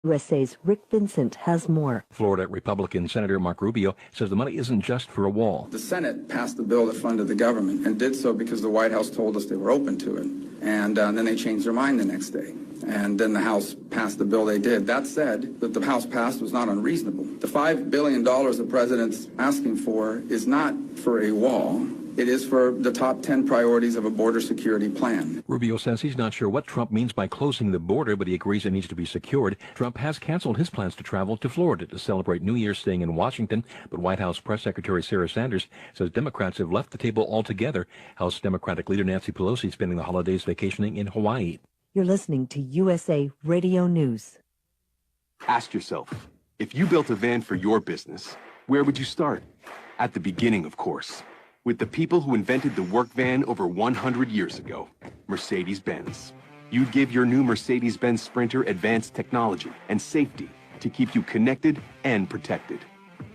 USA's Rick Vincent has more. Florida Republican Senator Marco Rubio says the money isn't just for a wall. The Senate passed the bill that funded the government and did so because the White House told us they were open to it. And then they changed their mind the next day. And then the House passed the bill they did. That said, that the House passed was not unreasonable. The $5 billion the president's asking for is not for a wall. It is for the top 10 priorities of a border security plan. Rubio says he's not sure what Trump means by closing the border, but he agrees it needs to be secured. Trump has canceled his plans to travel to Florida to celebrate New Year's staying in Washington, but White House Press Secretary Sarah Sanders says Democrats have left the table altogether. House Democratic leader Nancy Pelosi spending the holidays vacationing in Hawaii. You're listening to USA Radio News. Ask yourself, if you built a van for your business, where would you start? At the beginning, of course. With the people who invented the work van over 100 years ago, Mercedes-Benz. You'd give your new Mercedes-Benz Sprinter advanced technology and safety to keep you connected and protected.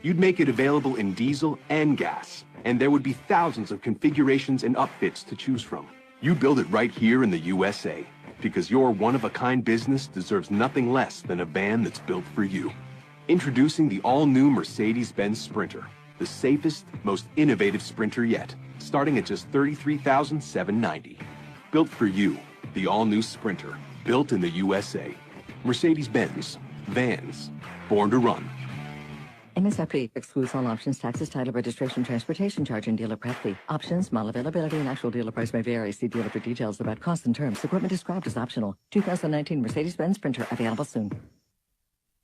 You'd make it available in diesel and gas, and there would be thousands of configurations and upfits to choose from. You build it right here in the USA, because your one-of-a-kind business deserves nothing less than a van that's built for you. Introducing the all-new Mercedes-Benz Sprinter. The safest, most innovative Sprinter yet, starting at just $33,790. Built for you, the all-new Sprinter, built in the USA. Mercedes-Benz, vans, born to run. MSRP excludes all options, taxes, title, registration, transportation charge, and dealer prep fee. Options, model availability, and actual dealer price may vary. See dealer for details about costs and terms. Equipment described as optional. 2019 Mercedes-Benz Sprinter available soon.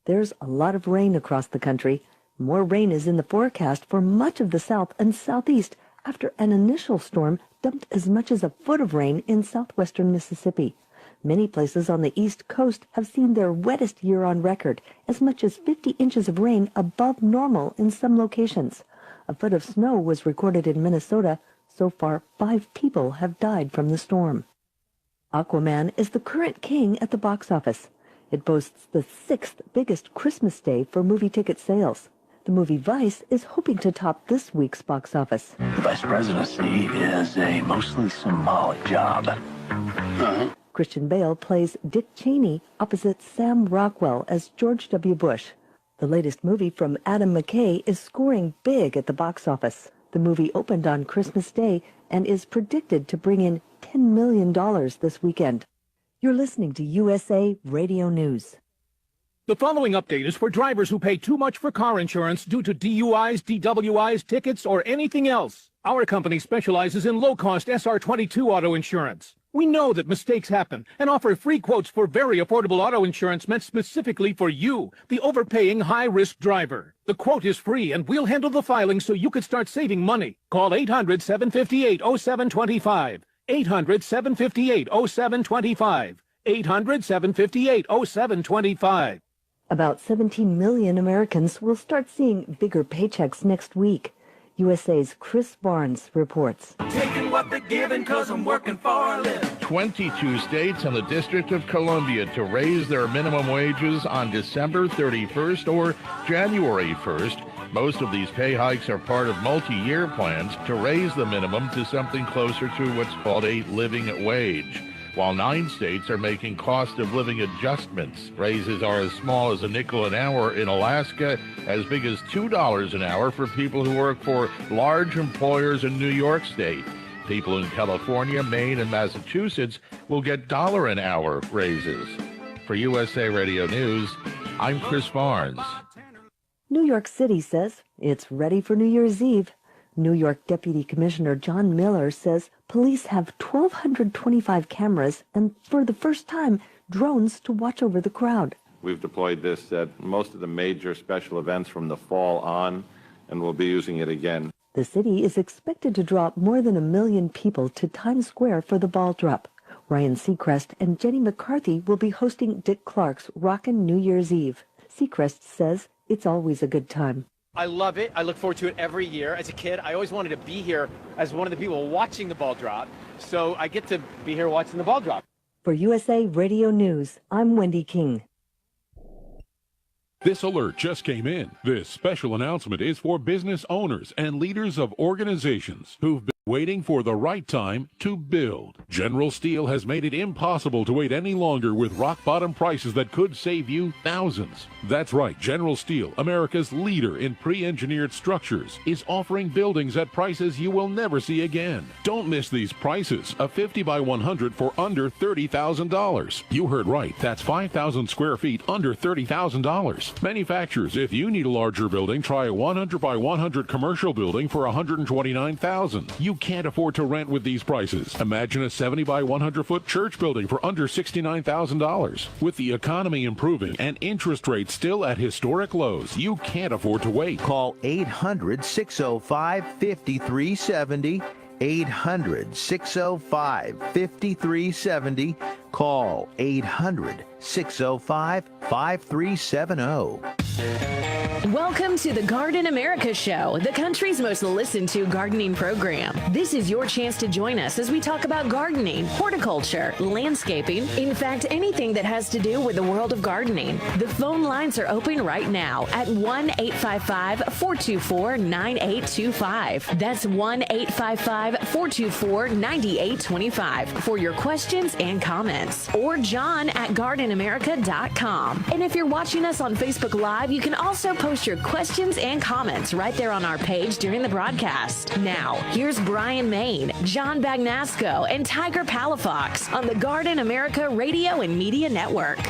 There's a lot of rain across the country. More rain is in the forecast for much of the south and southeast after an initial storm dumped as much as a foot of rain in southwestern Mississippi. Many places on the east coast have seen their wettest year on record, as much as 50 inches of rain above normal in some locations. A foot of snow was recorded in Minnesota. So far, 5 people have died from the storm. Aquaman is the current king at the box office. It boasts the 6th biggest Christmas day for movie ticket sales. The movie Vice is hoping to top this week's box office. The vice presidency is a mostly symbolic job. Christian Bale plays Dick Cheney opposite Sam Rockwell as George W. Bush. The latest movie from Adam McKay is scoring big at the box office. The movie opened on Christmas Day and is predicted to bring in $10 million this weekend. You're listening to USA Radio News. The following update is for drivers who pay too much for car insurance due to DUIs, DWIs, tickets, or anything else. Our company specializes in low-cost SR22 auto insurance. We know that mistakes happen and offer free quotes for very affordable auto insurance meant specifically for you, the overpaying high-risk driver. The quote is free, and we'll handle the filing so you can start saving money. Call 800-758-0725. 800-758-0725. 800-758-0725. About 17 million Americans will start seeing bigger paychecks next week. USA's Chris Barnes reports. Taking what they're giving 'cause I'm working for a living. 22 states and the District of Columbia to raise their minimum wages on December 31st or January 1st. Most of these pay hikes are part of multi-year plans to raise the minimum to something closer to what's called a living wage. While 9 states are making cost of living adjustments. Raises are as small as a nickel an hour in Alaska, as big as $2 an hour for people who work for large employers in New York State. People in California, Maine, and Massachusetts will get $1 an hour raises. For USA Radio News, I'm Chris Barnes. New York City says it's ready for New Year's Eve. New York Deputy Commissioner John Miller says police have 1,225 cameras and, for the first time, drones to watch over the crowd. We've deployed this at most of the major special events from the fall on, and we'll be using it again. The city is expected to draw more than 1 million people to Times Square for the ball drop. Ryan Seacrest and Jenny McCarthy will be hosting Dick Clark's Rockin' New Year's Eve. Seacrest says it's always a good time. I love it. I look forward to it every year. As a kid, I always wanted to be here as one of the people watching the ball drop. So I get to be here watching the ball drop. For USA Radio News, I'm Wendy King. This alert just came in. This special announcement is for business owners and leaders of organizations who've been Waiting for the right time to build. General Steel has made it impossible to wait any longer with rock-bottom prices that could save you thousands. That's right, General Steel, America's leader in pre-engineered structures, is offering buildings at prices you will never see again. Don't miss these prices. A 50 by 100 for under $30,000. You heard right, that's 5,000 square feet under $30,000. Manufacturers, if you need a larger building, try a 100 by 100 commercial building for $129,000. You can't afford to rent with these prices. Imagine a 70 by 100 foot church building for under $69,000. With the economy improving and interest rates still at historic lows, you can't afford to wait. Call 800-605-5370. 800-605-5370. Call 800-605-5370. Welcome to the Garden America Show, the country's most listened to gardening program. This is your chance to join us as we talk about gardening, horticulture, landscaping, in fact, anything that has to do with the world of gardening. The phone lines are open right now at 1-855-424-9825. That's 1-855-424-9825 for your questions and comments. Or john@gardenamerica.com. And if you're watching us on Facebook Live, you can also post your questions and comments right there on our page during the broadcast. Now, here's Bryan Main, John Bagnasco, and Tiger Palafox on the Garden America Radio and Media Network.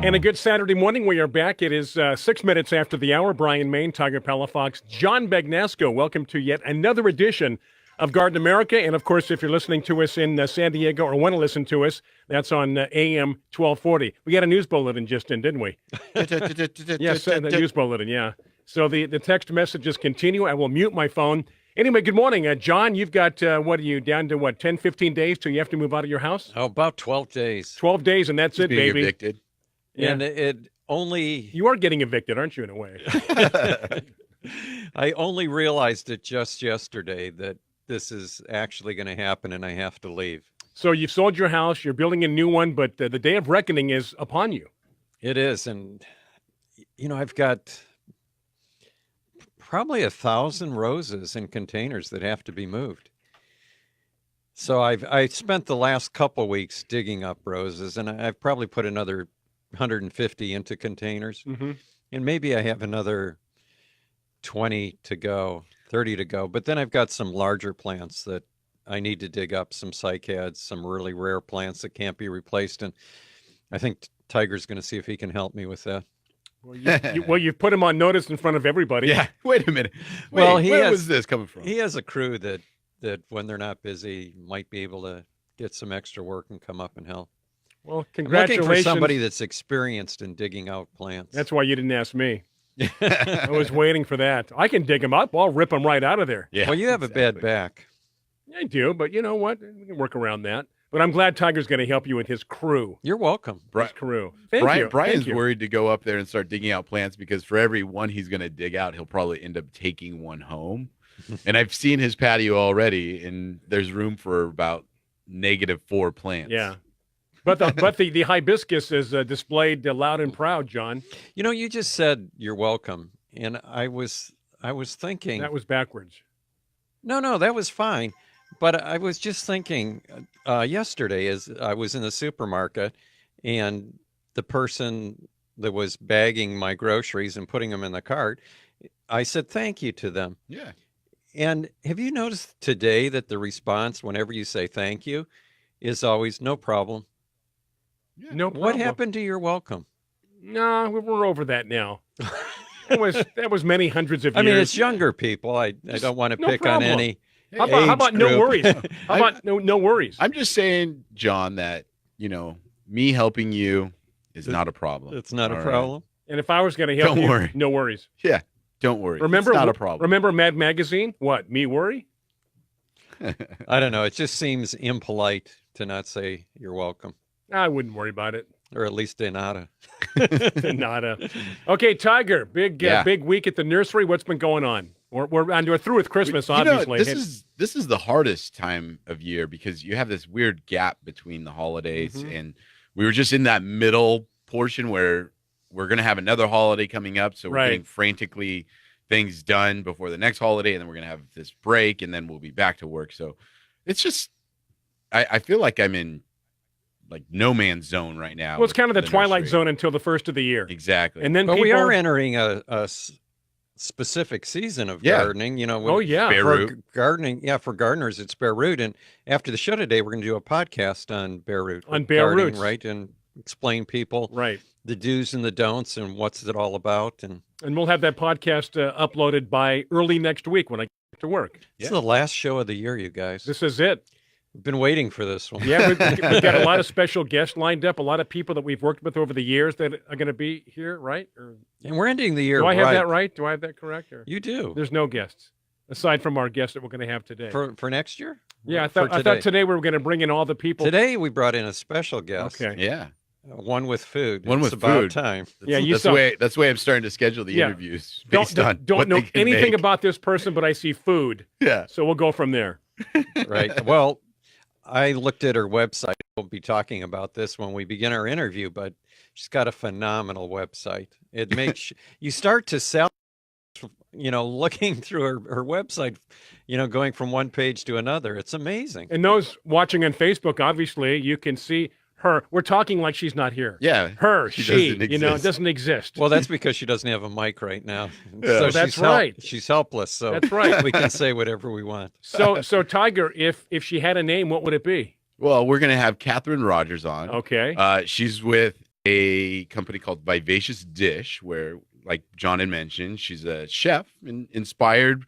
And a good Saturday morning. We are back. It is 6 minutes after the hour. Bryan Main, Tiger Palafox, John Bagnasco. Welcome to yet another edition of Garden America. And, of course, if you're listening to us in San Diego or want to listen to us, that's on AM 1240. We got a news bulletin just in, didn't we? Yes, the news bulletin, yeah. So the text messages continue. I will mute my phone. Anyway, good morning. John, you've got, what are you, down to, 10, 15 days till you have to move out of your house? Oh, about 12 days. 12 days, and that's it, baby. Evicted. Yeah. And it only... You are getting evicted, aren't you, in a way? I only realized it just yesterday that this is actually going to happen and I have to leave. So you've sold your house, you're building a new one, but the day of reckoning is upon you. It is. And, I've got probably 1,000 roses in containers that have to be moved. So I spent the last couple weeks digging up roses, and I've probably put another 150 into containers. Mm-hmm. And maybe I have another 20 to go. 30 to go. But then I've got some larger plants that I need to dig up, some cycads, some really rare plants that can't be replaced. And I think Tiger's going to see if he can help me with that. Well, you've put him on notice in front of everybody. Yeah. Wait a minute. Where was this coming from? He has a crew that when they're not busy might be able to get some extra work and come up and help. Well, congratulations. I'm looking for somebody that's experienced in digging out plants. That's why you didn't ask me. I was waiting for that. I can dig them up. I'll rip them right out of there. Yeah, well, you have a bad back. I do, but you know what? We can work around that. But I'm glad Tiger's going to help you with his crew. You're welcome. His crew. Thank you. Brian's worried to go up there and start digging out plants because for every one he's going to dig out, he'll probably end up taking one home. And I've seen his patio already, and there's room for about -4 plants. Yeah. But the hibiscus is displayed loud and proud, John. You just said you're welcome, and I was thinking that was backwards. No, that was fine. But I was just thinking yesterday as I was in the supermarket, and the person that was bagging my groceries and putting them in the cart, I said thank you to them. Yeah. And have you noticed today that the response whenever you say thank you is always no problem? Yeah. No problem. What happened to your welcome? No, we're over that now. That was many hundreds of years. I mean, it's younger people. I don't want to pick on any. How about no worries? How about no worries? I'm just saying, John, that me helping you is not a problem. It's not a problem. And if I was going to help you, worry. No worries. Yeah, don't worry. Remember, it's not a problem. Remember Mad Magazine? What? Me worry? I don't know. It just seems impolite to not say you're welcome. I wouldn't worry about it. Or at least de nada. De nada. Okay, Tiger, big week at the nursery. What's been going on? We're through with Christmas, obviously. This is the hardest time of year because you have this weird gap between the holidays, Mm-hmm. and we were just in that middle portion where we're going to have another holiday coming up, so we're getting frantically things done before the next holiday, and then we're going to have this break, and then we'll be back to work. So it's just, I feel like I'm in like no man's zone right now. Well, it's kind of the twilight nursery. zone until the first of the year. Exactly. And then but people... we are entering a specific season of gardening. You know, bare root. Gardening. Yeah, for gardeners, it's bare root. And after the show today, we're going to do a podcast on bare root. On bare roots. Right, and explain people the do's and the don'ts and what's it all about. And we'll have that podcast uploaded by early next week when I get to work. It's the last show of the year, you guys. This is it. We've been waiting for this one. Yeah, we've got a lot of special guests lined up, a lot of people that we've worked with over the years that are going to be here, right? And we're ending the year Do I have right. that right? Do I have that correct? Or? You do. There's no guests, aside from our guests that we're going to have today. For next year? Yeah, I thought today we were going to bring in all the people. Today we brought in a special guest. Okay. Yeah. One with food. One with it's about food. time. That's the way I'm starting to schedule the interviews. Based on don't what know they can anything make. about this person, but I see food. Yeah. So we'll go from there. Right. Well, I looked at her website. We'll be talking about this when we begin our interview, but she's got a phenomenal website. It makes you start to sell, looking through her website, going from one page to another. It's amazing. And those watching on Facebook, obviously, you can see her. We're talking like she's not here. Yeah. Her, she doesn't exist. Well, that's because she doesn't have a mic right now. Yeah. So That's right. She's helpless. So That's right. We can say whatever we want. So Tiger, if she had a name, what would it be? Well, we're going to have Kathryn Rogers on. Okay. She's with a company called Vivacious Dish, where, like John had mentioned, she's a chef and inspired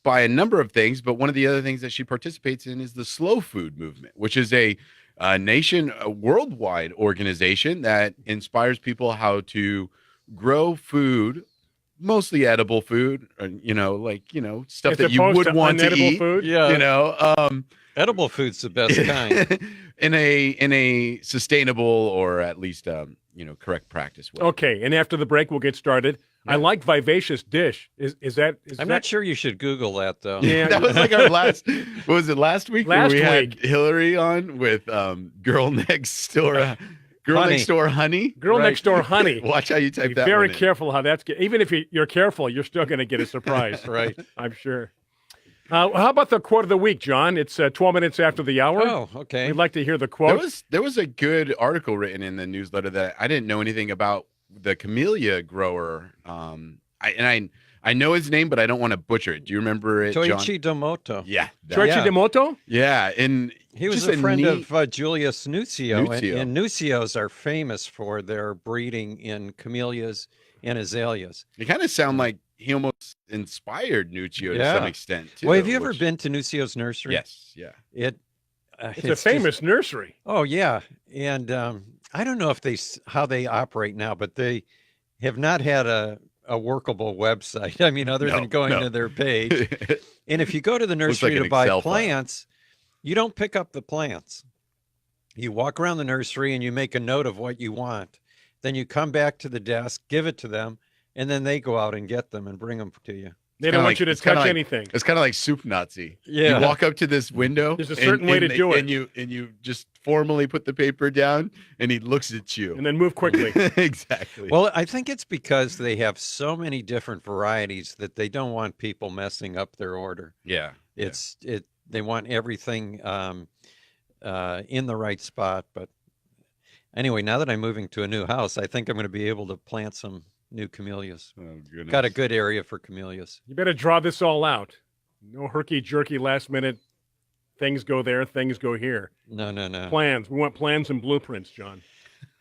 by a number of things. But one of the other things that she participates in is the slow food movement, which is a worldwide organization that inspires people how to grow food, mostly edible food, stuff As that you opposed would to want to unedible eat. food? Yeah. Edible food's the best kind. in a sustainable or at least correct practice way. Okay, and after the break, we'll get started. Yeah. I like Vivacious Dish. Is that? I'm not sure you should Google that though. Yeah, that was like our last. What was it last week? Last where we week. had Hillary on with Girl Next Door. Next Door Honey. Girl Next Door Honey. Watch how you type Be that. Very one in. careful how that's. Even if you're careful, you're still going to get a surprise. Right. I'm sure. How about the quote of the week, John? It's 12 minutes after the hour. Oh, okay. We'd like to hear the quote. There was a good article written in the newsletter that I didn't know anything about the camellia grower. I know his name, but I don't want to butcher it. Do you remember it, Toichi John? Domoto. Yeah. Toichi Domoto? Yeah, and he was a friend of Julius Nuccio. And Nuccios are famous for their breeding in camellias and azaleas. They kind of sound like he almost inspired Nuccio to some extent, too. Well, have you ever been to Nuccio's nursery? Yes, yeah. It's a famous nursery. Oh, yeah. And I don't know how they operate now, but they have not had a workable website. I mean, other than going to their page. And if you go to the nursery to buy plants, you don't pick up the plants. You walk around the nursery and you make a note of what you want. Then you come back to the desk, give it to them, and then they go out and get them and bring them to you. They don't want you to touch anything. It's kind of like Soup Nazi. Yeah. You walk up to this window. There's a certain way to do it. And you just formally put the paper down, and he looks at you. And then move quickly. Exactly. Well, I think it's because they have so many different varieties that they don't want people messing up their order. Yeah. They want everything in the right spot. But anyway, now that I'm moving to a new house, I think I'm going to be able to plant some new camellias. Oh, goodness. Got a good area for camellias. You better draw this all out. No herky-jerky last minute. Things go there, things go here. No. Plans. We want plans and blueprints, John.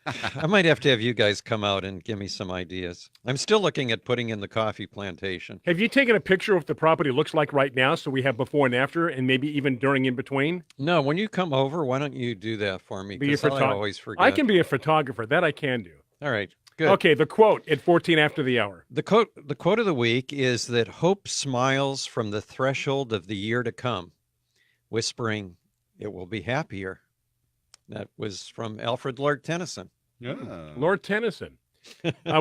I might have to have you guys come out and give me some ideas. I'm still looking at putting in the coffee plantation. Have you taken a picture of what the property looks like right now so we have before and after and maybe even during in between? No, when you come over, why don't you do that for me? Because I always forget. I can be a photographer. That I can do. All right. Good. Okay, the quote at 14 after the hour. The quote of the week is that hope smiles from the threshold of the year to come, whispering, it will be happier. That was from Alfred Lord Tennyson. Yeah. Lord Tennyson.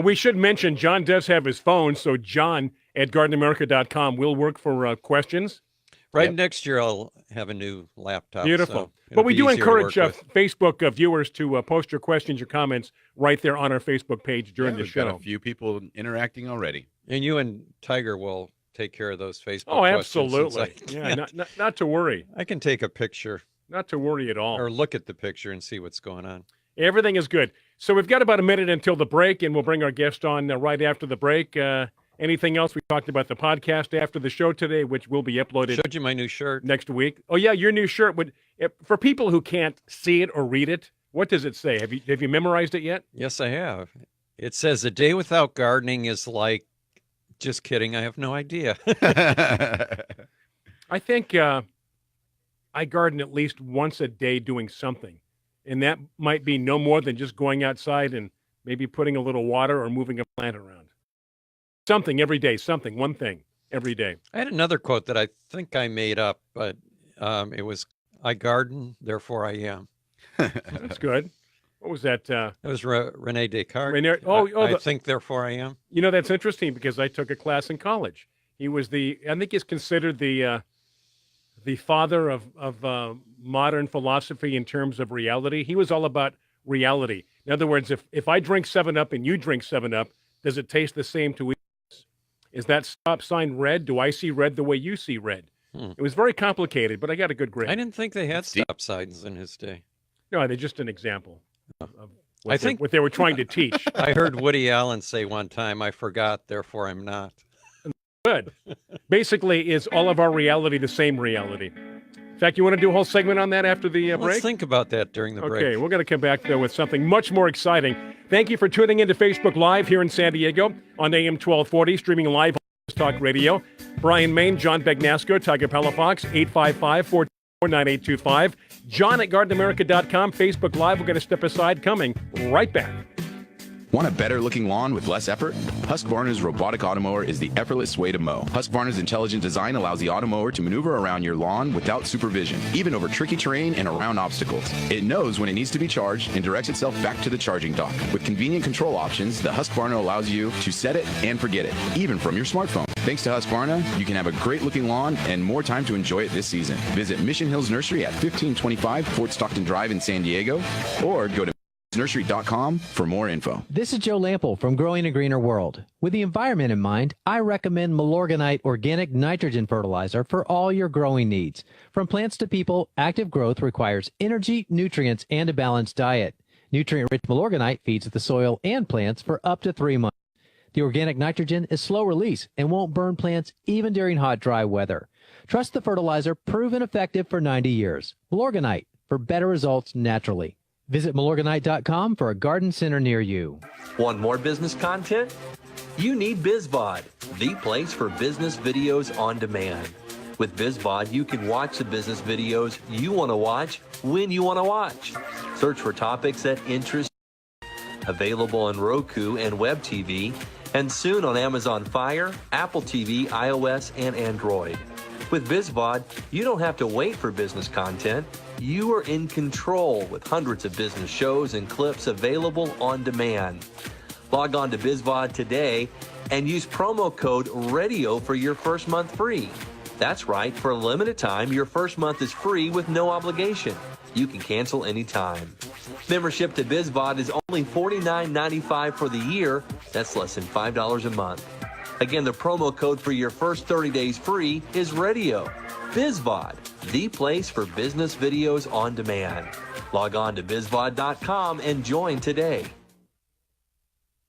We should mention John does have his phone, so John at gardenamerica.com will work for questions. Right, next year I'll have a new laptop. Beautiful. So but we do encourage Facebook viewers to post your questions, your comments right there on our Facebook page during the we've show. got a few people interacting already. And you and Tiger will take care of those Facebook Oh, questions. absolutely. Yeah, not to worry. I can take a picture. Not to worry at all. Or look at the picture and see what's going on. Everything is good. So we've got about a minute until the break, and we'll bring our guest on right after the break. Anything else? We talked about the podcast after the show today, which will be uploaded. Showed you my new shirt next week. Oh yeah, your new shirt. For people who can't see it or read it, what does it say? Have you memorized it yet? Yes, I have. It says a day without gardening is like. Just kidding. I have no idea. I think I garden at least once a day doing something. And that might be no more than just going outside and maybe putting a little water or moving a plant around. Something every day, one thing every day. I had another quote that I think I made up, but it was, I garden, therefore I am. That's good. What was that? It was Rene Descartes. I think, therefore I am. You know, that's interesting because I took a class in college. He was I think he's considered the father of modern philosophy in terms of reality. He was all about reality. In other words, if I drink 7-Up and you drink 7-Up, does it taste the same to each of us? Is that stop sign red? Do I see red the way you see red? It was very complicated, but I got a good grade. I didn't think they had stop signs in his day. No, they're just an example of what what they were trying to teach. I heard Woody Allen say one time, I forgot, therefore I'm not. Good. Basically, is all of our reality the same reality? In fact, you want to do a whole segment on that after the break? Let's think about that during the break. Okay, we're going to come back, though, with something much more exciting. Thank you for tuning into Facebook Live here in San Diego on AM 1240, streaming live on Talk Radio. Bryan, Maine, John Bagnasco, Tiger Palafox, 855-424-9825. John at GardenAmerica.com, Facebook Live. We're going to step aside, coming right back. Want a better looking lawn with less effort? Husqvarna's robotic automower is the effortless way to mow. Husqvarna's intelligent design allows the automower to maneuver around your lawn without supervision, even over tricky terrain and around obstacles. It knows when it needs to be charged and directs itself back to the charging dock. With convenient control options, the Husqvarna allows you to set it and forget it, even from your smartphone. Thanks to Husqvarna, you can have a great looking lawn and more time to enjoy it this season. Visit Mission Hills Nursery at 1525 Fort Stockton Drive in San Diego, or go to nursery.com for more info. This is Joe Lample from Growing a Greener World. With the environment in mind, I recommend Milorganite organic nitrogen fertilizer for all your growing needs. From plants to people, active growth requires energy, nutrients, and a balanced diet. Nutrient-rich Milorganite feeds the soil and plants for up to 3 months. The organic nitrogen is slow release and won't burn plants even during hot, dry weather. Trust the fertilizer, proven effective for 90 years. Milorganite, for better results naturally. Visit Milorganite.com for a garden center near you. Want more business content? You need BizVod, the place for business videos on demand. With BizVod, you can watch the business videos you want to watch when you want to watch. Search for topics that interest you. Available on Roku and Web TV, and soon on Amazon Fire, Apple TV, iOS, and Android. With BizVod, you don't have to wait for business content. You are in control with hundreds of business shows and clips available on demand. Log on to BizVod today and use promo code RADIO for your first month free. That's right, for a limited time, your first month is free with no obligation. You can cancel anytime. Membership to BizVod is only $49.95 for the year. That's less than $5 a month. Again, the promo code for your first 30 days free is RADIO. BizVod, the place for business videos on demand. Log on to bizvod.com and join today.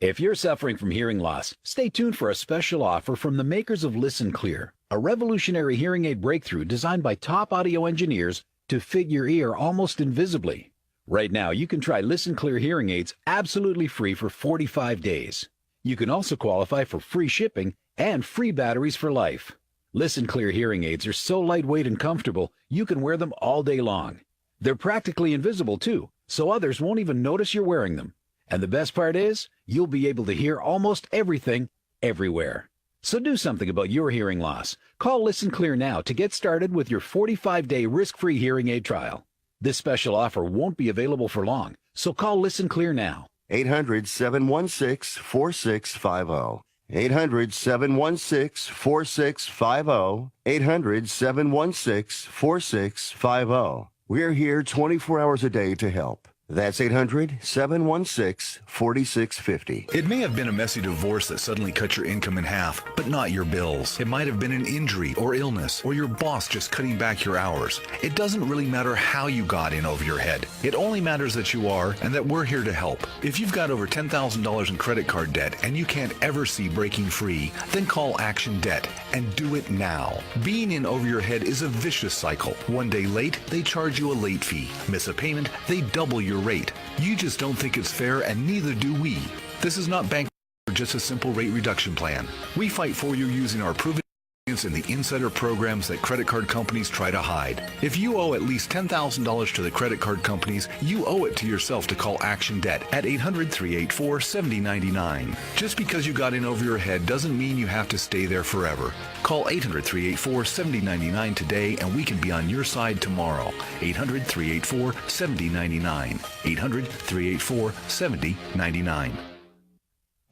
If you're suffering from hearing loss, stay tuned for a special offer from the makers of Listen Clear, a revolutionary hearing aid breakthrough designed by top audio engineers to fit your ear almost invisibly. Right now, you can try Listen Clear hearing aids absolutely free for 45 days. You can also qualify for free shipping and free batteries for life. Listen Clear hearing aids are so lightweight and comfortable, you can wear them all day long. They're practically invisible too, so others won't even notice you're wearing them. And the best part is, you'll be able to hear almost everything, everywhere. So do something about your hearing loss. Call Listen Clear now to get started with your 45-day risk-free hearing aid trial. This special offer won't be available for long, so call Listen Clear now. 800-716-4650. 800-716-4650. 800-716-4650. We're here 24 hours a day to help. That's 800-716-4650. It may have been a messy divorce that suddenly cut your income in half, but not your bills. It might have been an injury or illness, or your boss just cutting back your hours. It doesn't really matter how you got in over your head. It only matters that you are and that we're here to help. If you've got over $10,000 in credit card debt and you can't ever see breaking free, then call Action Debt and do it now. Being in over your head is a vicious cycle. One day late, they charge you a late fee. Miss a payment, they double your rate. You just don't think it's fair, and neither do we. This is not bank or just a simple rate reduction plan. We fight for you using our proven experience in the insider programs that credit card companies try to hide. If you owe at least $10,000 to the credit card companies, you owe it to yourself to call Action Debt at 800-384-7099. Just because you got in over your head doesn't mean you have to stay there forever. Call 800-384-7099 today and we can be on your side tomorrow. 800-384-7099. 800-384-7099.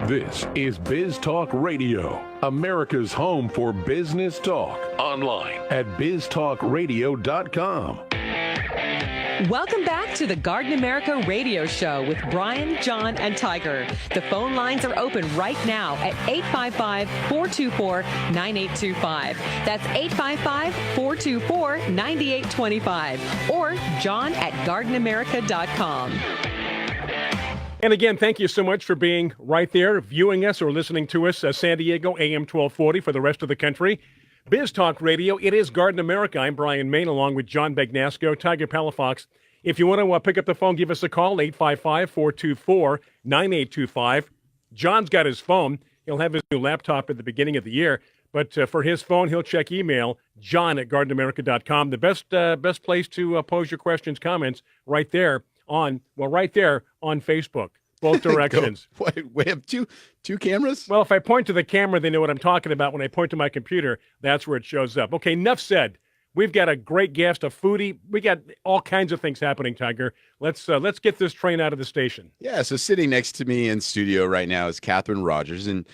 This is Biz Talk Radio, America's home for business talk. Online at biztalkradio.com. Welcome back to the Garden America Radio Show with Bryan, John, and Tiger. The phone lines are open right now at 855-424-9825. That's 855-424-9825. Or john@gardenamerica.com. And again, thank you so much for being right there, viewing us or listening to us, San Diego, AM 1240 for the rest of the country. Biz Talk Radio, it is Garden America. I'm Bryan Main, along with John Bagnasco, Tiger Palafox. If you want to pick up the phone, give us a call, 855-424-9825. John's got his phone. He'll have his new laptop at the beginning of the year. But for his phone, he'll check email, john@gardenamerica.com. The best place to pose your questions, comments, right there on Facebook. Both directions. Wait, we have two cameras? Well, if I point to the camera, they know what I'm talking about. When I point to my computer, that's where it shows up. Okay, enough said. We've got a great guest, a foodie. We got all kinds of things happening, Tiger. Let's get this train out of the station. Yeah, so sitting next to me in studio right now is Kathryn Rogers, and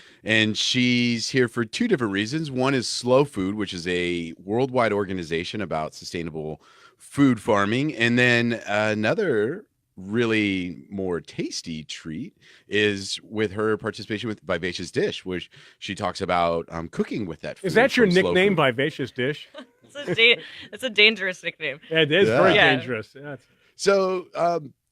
she's here for two different reasons. One is Slow Food, which is a worldwide organization about sustainable food farming, and then another really more tasty treat is with her participation with Vivacious Dish, which she talks about cooking with that food. Is that your nickname, Vivacious Dish? It's a dangerous nickname. Yeah, it is very dangerous. Yeah. So,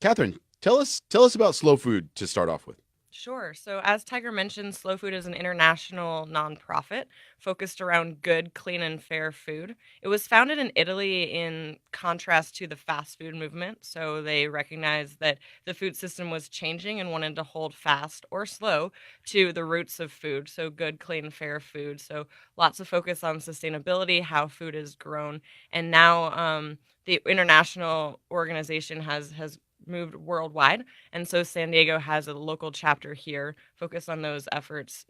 Kathryn, tell us about Slow Food to start off with. Sure. So as Tiger mentioned, Slow Food is an international nonprofit focused around good, clean, and fair food. It was founded in Italy in contrast to the fast food movement. So they recognized that the food system was changing and wanted to hold fast or slow to the roots of food. So good, clean, fair food. So lots of focus on sustainability, how food is grown. And now the international organization has moved worldwide, and so San Diego has a local chapter here focused on those efforts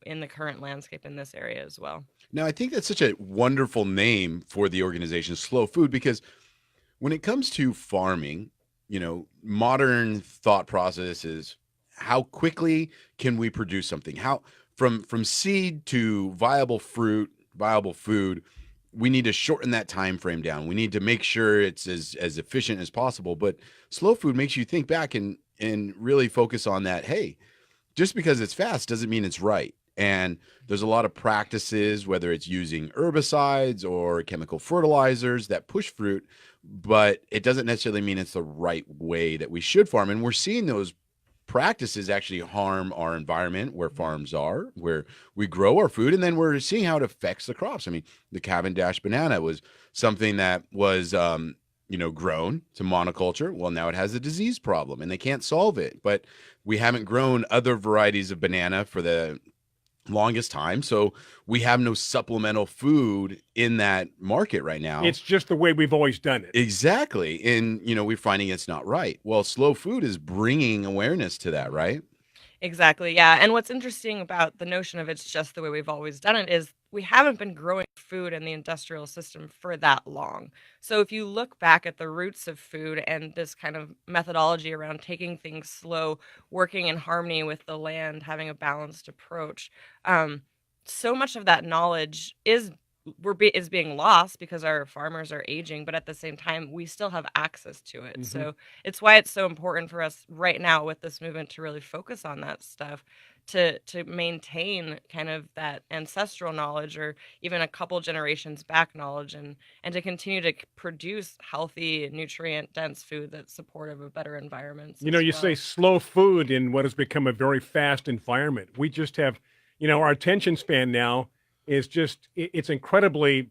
in the current landscape in this area as well. Now, I think that's such a wonderful name for the organization, Slow Food, because when it comes to farming, modern thought process is how quickly can we produce something? How from seed to viable fruit, viable food, we need to shorten that time frame down. We need to make sure it's as efficient as possible. But Slow Food makes you think back and really focus on that. Hey, just because it's fast doesn't mean it's right. And there's a lot of practices, whether it's using herbicides or chemical fertilizers that push fruit, but it doesn't necessarily mean it's the right way that we should farm. And we're seeing those practices actually harm our environment where farms are, where we grow our food, and then we're seeing how it affects the crops. I mean, the Cavendish banana was something that was grown to monoculture. Well, now it has a disease problem and they can't solve it, but we haven't grown other varieties of banana for the longest time, so we have no supplemental food in that market right now. It's just the way we've always done it. Exactly. And we're finding it's not right. Well, Slow Food is bringing awareness to that, right? Exactly, yeah. And what's interesting about the notion of it's just the way we've always done it is we haven't been growing food in the industrial system for that long. So if you look back at the roots of food and this kind of methodology around taking things slow, working in harmony with the land, having a balanced approach, um, so much of that knowledge is being lost because our farmers are aging, but at the same time, we still have access to it. So it's why it's so important for us right now with this movement to really focus on that stuff, to maintain kind of that ancestral knowledge or even a couple generations back knowledge, and to continue to produce healthy, nutrient dense food that's supportive of better environments. You know, as you well. say slow food in what has become a very fast environment. We just have, our attention span now is just, it's incredibly,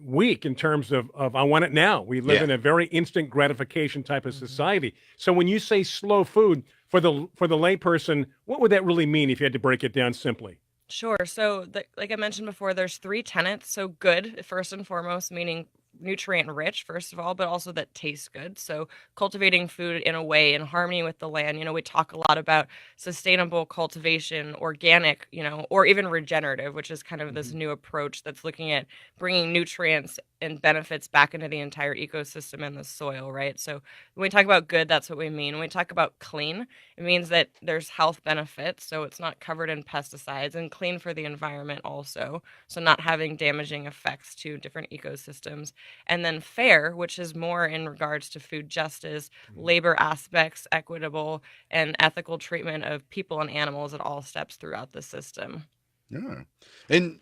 weak in terms of I want it now. We live in a very instant gratification type of society. So when you say slow food, for the layperson, what would that really mean if you had to break it down simply? Sure. So, like I mentioned before, there's three tenets. So, good, first and foremost, meaning nutrient rich, first of all, but also that tastes good. So, cultivating food in a way in harmony with the land. We talk a lot about sustainable cultivation, organic, or even regenerative, which is kind of this new approach that's looking at bringing nutrients and benefits back into the entire ecosystem and the soil, right? So when we talk about good, that's what we mean. When we talk about clean, it means that there's health benefits, so it's not covered in pesticides, and clean for the environment also, so not having damaging effects to different ecosystems. And then fair, which is more in regards to food justice, labor aspects, equitable, and ethical treatment of people and animals at all steps throughout the system. Yeah. And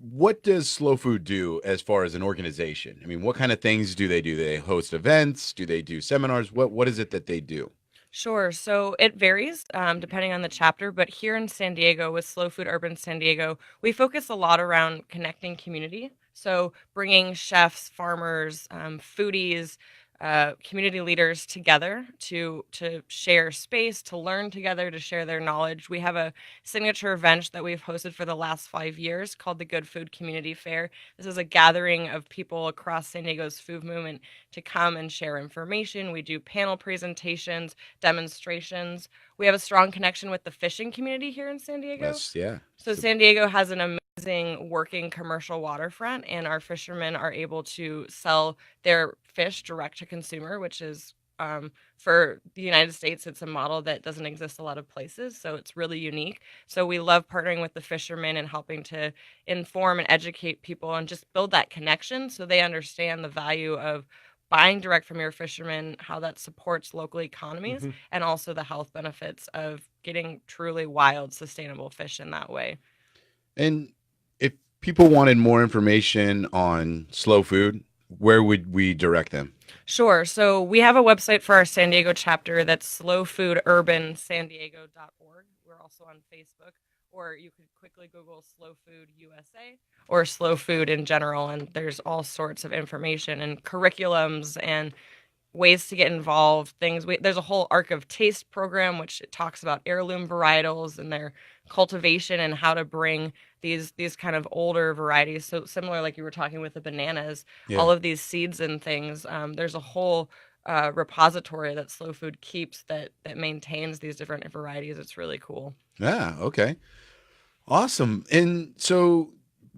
what does Slow Food do as far as an organization? I mean, what kind of things do they do? Do they host events? Do they do seminars? What is it that they do? Sure. So it varies depending on the chapter, but here in San Diego with Slow Food Urban San Diego, we focus a lot around connecting community. So bringing chefs, farmers, foodies, community leaders together to share space, to learn together, to share their knowledge. We have a signature event that we've hosted for the last 5 years called the Good Food Community Fair. This is a gathering of people across San Diego's food movement to come and share information. We do panel presentations, demonstrations. We have a strong connection with the fishing community here in San Diego. Yes, yeah. So San Diego has an amazing working commercial waterfront, and our fishermen are able to sell their fish direct to consumer, which is for the United States, it's a model that doesn't exist a lot of places, so it's really unique. So we love partnering with the fishermen and helping to inform and educate people and just build that connection so they understand the value of buying direct from your fishermen, how that supports local economies, and also the health benefits of getting truly wild, sustainable fish in that way. And if people wanted more information on Slow Food, where would we direct them? Sure. So we have a website for our San Diego chapter that's slowfoodurbansandiego.org. We're also on Facebook, or you could quickly Google Slow Food USA or Slow Food in general, and there's all sorts of information and curriculums and ways to get involved, there's a whole Arc of Taste program, which talks about heirloom varietals and their cultivation and how to bring these kind of older varieties. So similar, like you were talking with the bananas, all of these seeds and things, there's a whole repository that Slow Food keeps that maintains these different varieties. It's really cool. Yeah, okay. Awesome. And so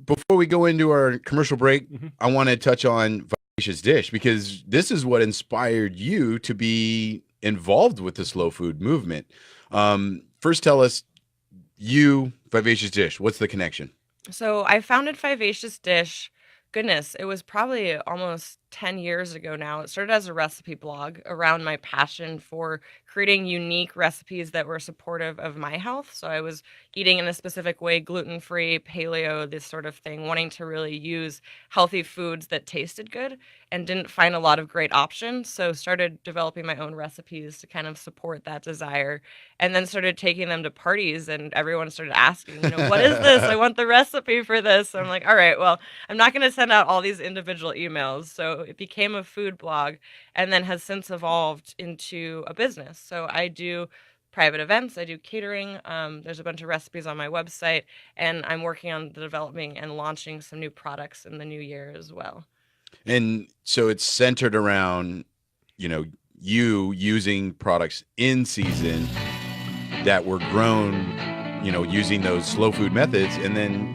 before we go into our commercial break, I want to touch on Vivacious Dish, because this is what inspired you to be involved with the slow food movement. First, tell us, Vivacious Dish, what's the connection? So I founded Vivacious Dish. Goodness, it was probably almost 10 years ago now. It started as a recipe blog around my passion for creating unique recipes that were supportive of my health. So I was eating in a specific way, gluten-free, paleo, this sort of thing, wanting to really use healthy foods that tasted good and didn't find a lot of great options. So started developing my own recipes to kind of support that desire, and then started taking them to parties, and everyone started asking, what is this? I want the recipe for this. So I'm like, all right, well, I'm not going to send out all these individual emails. So it became a food blog and then has since evolved into a business. So I do private events, I do catering. There's a bunch of recipes on my website, and I'm working on developing and launching some new products in the new year as well. And so it's centered around, you using products in season that were grown, using those slow food methods, and then,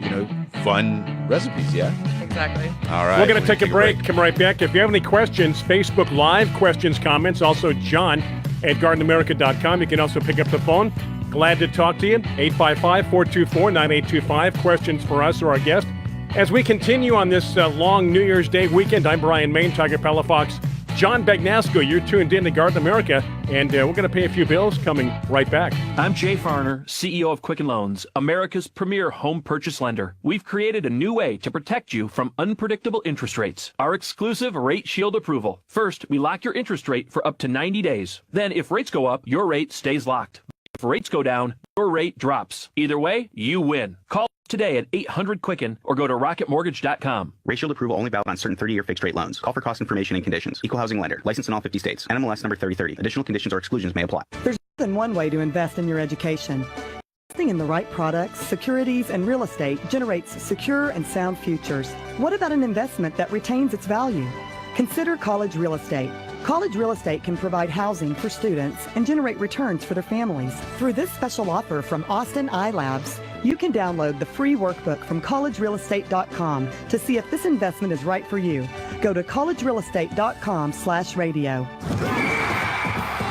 fun recipes. Yeah. Exactly. All right. We're going to take a break. Come right back. If you have any questions, Facebook Live questions, comments. Also, John at GardenAmerica.com. You can also pick up the phone. Glad to talk to you. 855-424-9825. Questions for us or our guest. As we continue on this long New Year's Day weekend, I'm Bryan Main, Tiger Palafox, John Bagnasco. You're tuned in to Garden America, and we're going to pay a few bills coming right back. I'm Jay Farner, CEO of Quicken Loans, America's premier home purchase lender. We've created a new way to protect you from unpredictable interest rates. Our exclusive Rate Shield approval. First, we lock your interest rate for up to 90 days. Then, if rates go up, your rate stays locked. If rates go down, your rate drops. Either way, you win. Call today at 800-QUICKEN or go to rocketmortgage.com. Rate Shield approval only valid on certain 30-year fixed rate loans. Call for cost information and conditions. Equal housing lender. Licensed in all 50 states. NMLS number 3030. Additional conditions or exclusions may apply. There's more than one way to invest in your education. Investing in the right products, securities, and real estate generates secure and sound futures. What about an investment that retains its value? Consider college real estate. College real estate can provide housing for students and generate returns for their families. Through this special offer from Austin iLabs, you can download the free workbook from collegerealestate.com to see if this investment is right for you. Go to collegerealestate.com/radio.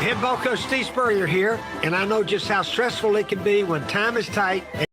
Head ball coach Steve Spurrier here, and I know just how stressful it can be when time is tight.